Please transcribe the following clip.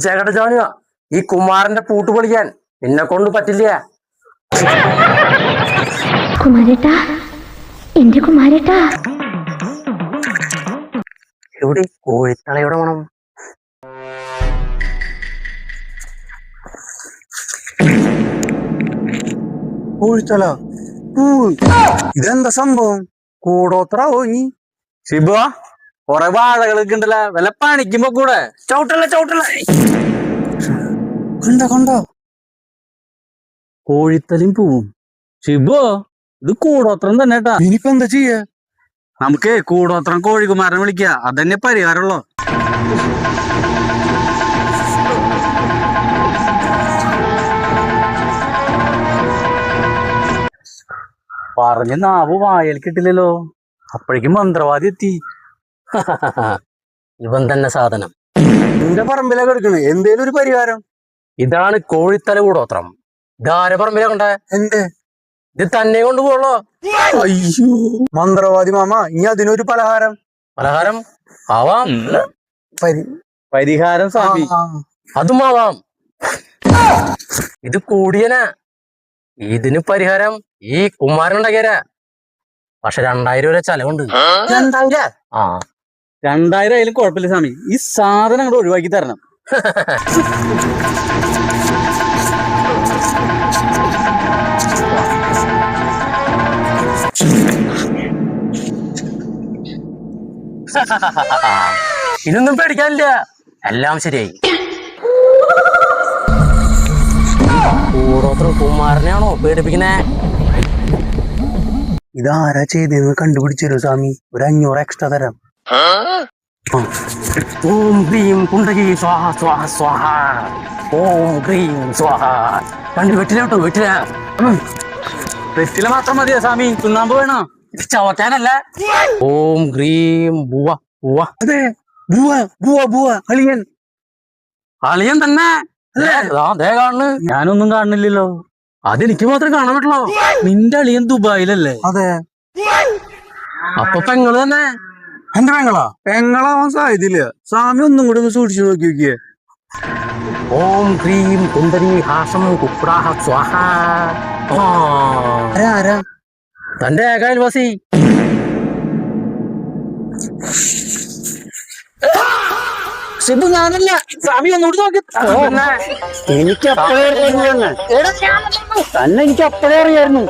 ശ്രദ്ധിച്ചേക്കട്ടെ ജോനുവാ, ഈ കുമാരന്റെ പൂട്ട് പൊളിക്കാൻ നിന്നെ കൊണ്ട് പറ്റില്ല. കുമാരേട്ടാ, എന്റെ കുമാരേട്ടാ. എവിടെ കോഴിത്തളയുടെ മണം? കോഴിത്തല ഇതെന്താ സംഭവം? കൂടോത്ര ഓങ്ങി ശിബ കൊറേ വാഴകളൊക്കെ ഉണ്ടല്ലോ, വല്ല പണിക്കുമ്പോ കൂടെ. ചവിട്ടല്ല ചവിട്ടല്ല. കണ്ടോ കണ്ടോ കോഴിത്തലയും പൂവും. ശിബോ ഇത് കൂടോത്രം തന്നെ കേട്ടാ. ഇനിയിപ്പോ എന്താ ചെയ്യ? നമുക്ക് കൂടോത്രം കോഴികുമാരനെ വിളിക്ക, അതന്നെ പരിഹാരമുള്ളൂ. പറഞ്ഞ നാവ് വായൽ കിട്ടില്ലല്ലോ, അപ്പോഴേക്കും മന്ത്രവാദി എത്തി. ഇവൻ തന്നെ സാധനം. എന്റെ പറമ്പിലൊക്കെ എടുക്കണേ, എന്തേലും ഒരു പരിഹാരം. ഇതാണ് കോഴിത്തല കൂടോത്രം. ഇതാര പറമ്പിലെ കൊണ്ടേ? എന്റെ ഇത് തന്നെ കൊണ്ടുപോകുള്ളോ? അയ്യോ മന്ത്രവാദി മാമ, ഇനി അതിനൊരു പലഹാരം. പലഹാരം ആവാം, പരിഹാരം സ്വാമി. അതും ആവാം. ഇത് കൂടിയനാ. ഇതിന് പരിഹാരം ഈ കുമാരൻ ഉണ്ടാക്കിയരാ. പക്ഷെ 2000 രൂപ ചെലവുണ്ട്. 2000? ആ 2000 ആയാലും കുഴപ്പമില്ല സ്വാമി, ഈ സാധനം അങ്ങോട്ട് ഒഴിവാക്കി തരണം. ഇതൊന്നും പേടിക്കാനില്ല, എല്ലാം ശരിയായി. കൂടോത്ര കുമാരനെയാണോ പേടിപ്പിക്കുന്നേ? ഇതാരാ ചെയ്തെന്ന് കണ്ടുപിടിച്ചു സ്വാമി, ഒരു 500 എക്സ്ട്രാ തരാം. ഓം ഹ്രീം കുണ്ടകി സ്വാഹ സ്വാഹ സ്വാഹ. ഓം ഹ്രീം സ്വാഹ. കണ്ടു വെട്ടില കേട്ടോ, വെട്ടില. വെറ്റില മാത്രം മതിയാ സ്വാമി, ചുണ്ണാമ്പ് വേണോ? ചവക്കാനല്ല. ഓം ഹ്രീം ബുവ ബുവ. അതെ ബുവ ബുവ ബുവ. അളിയൻ അളിയൻ തന്നെ കാണുന്നു. ഞാനൊന്നും കാണുന്നില്ലല്ലോ. അതെനിക്ക് മാത്രമേ കാണാൻ പറ്റുള്ളൂ. നിന്റെ അളിയൻ ദുബായിലല്ലേ? അതെ. അപ്പൊ പെങ്ങള് തന്നെ. എന്റെ പെങ്ങളാ? പെങ്ങളാവാൻ സാധ്യതയില്ല സ്വാമി, ഒന്നും കൂടി ഒന്ന് സൂക്ഷിച്ചു നോക്കി നോക്കിയേ. ഓം ഹ്രീം കുണ്ടരി ഹാസം കുപ്രാഹ സ്വാഹ. ആരാ? തന്റെ ഏകായൽവാസി. സിബു ഞാനല്ല, സ്വാമി ഒന്നുകൂടി നോക്കി. എനിക്ക് അപ്പോഴേ അറിയായിരുന്നു തന്നെ, എനിക്ക് അപ്പോഴേ അറിയായിരുന്നു.